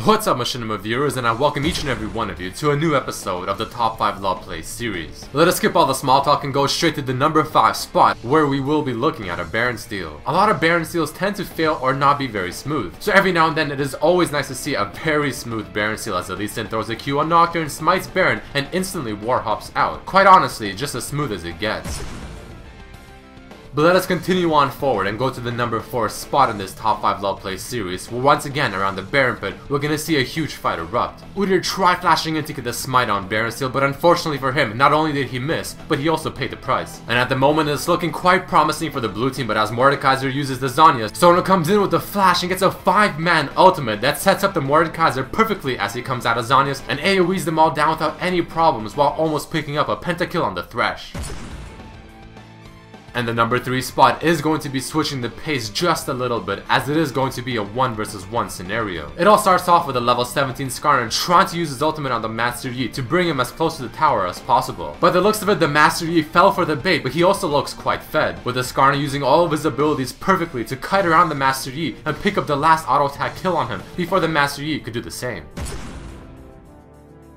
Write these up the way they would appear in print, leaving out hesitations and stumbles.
What's up Machinima viewers, and I welcome each and every one of you to a new episode of the Top 5 LoL Play series. Let us skip all the small talk and go straight to the number 5 spot, where we will be looking at a Baron steal. A lot of Baron steals tend to fail or not be very smooth, so every now and then it is always nice to see a very smooth Baron steal as Lee Sin throws a Q on Nocturne, smites Baron, and instantly war hops out. Quite honestly, just as smooth as it gets. But let us continue on forward and go to the number 4 spot in this Top 5 LoL Play series, where once again around the Baron pit, we're gonna see a huge fight erupt. Udyr tried flashing in to get the smite on Baron steal, but unfortunately for him, not only did he miss, but he also paid the price. And at the moment it's looking quite promising for the blue team, but as Mordekaiser uses the Zhonya, Sona comes in with the flash and gets a 5-man ultimate that sets up the Mordekaiser perfectly as he comes out of Zhonya's and AoEs them all down without any problems while almost picking up a pentakill on the Thresh. And the number 3 spot is going to be switching the pace just a little bit, as it is going to be a 1 versus 1 scenario. It all starts off with a level 17 Skarner trying to use his ultimate on the Master Yi to bring him as close to the tower as possible. By the looks of it, the Master Yi fell for the bait, but he also looks quite fed, with the Skarner using all of his abilities perfectly to kite around the Master Yi and pick up the last auto attack kill on him before the Master Yi could do the same.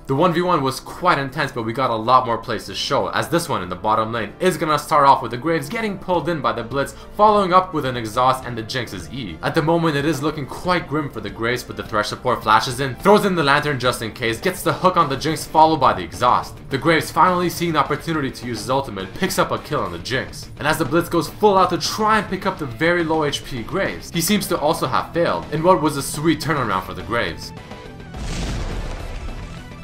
The 1v1 was quite intense, but we got a lot more plays to show, as this one in the bottom lane is gonna start off with the Graves getting pulled in by the Blitz, following up with an exhaust and the Jinx's E. At the moment it is looking quite grim for the Graves, but the Thresh support flashes in, throws in the Lantern just in case, gets the hook on the Jinx followed by the exhaust. The Graves finally seeing the opportunity to use his ultimate, picks up a kill on the Jinx. And as the Blitz goes full out to try and pick up the very low HP Graves, he seems to also have failed, in what was a sweet turnaround for the Graves.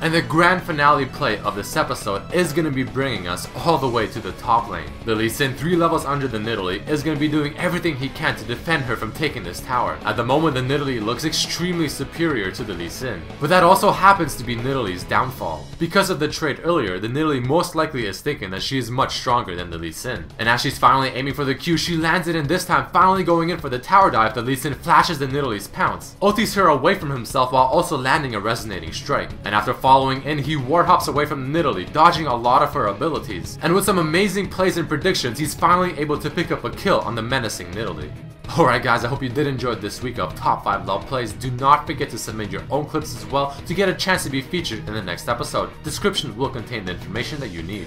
And the grand finale play of this episode is going to be bringing us all the way to the top lane. The Lee Sin 3 levels under the Nidalee is going to be doing everything he can to defend her from taking this tower. At the moment the Nidalee looks extremely superior to the Lee Sin, but that also happens to be Nidalee's downfall. Because of the trade earlier, the Nidalee most likely is thinking that she is much stronger than the Lee Sin. And as she's finally aiming for the Q, she lands it, and this time finally going in for the tower dive, the Lee Sin flashes the Nidalee's pounce, ultis her away from himself while also landing a resonating strike. And after following in, he ward hops away from Nidalee, dodging a lot of her abilities. And with some amazing plays and predictions, he's finally able to pick up a kill on the menacing Nidalee. Alright guys, I hope you did enjoy this week of Top 5 LoL Plays. Do not forget to submit your own clips as well to get a chance to be featured in the next episode. Description will contain the information that you need.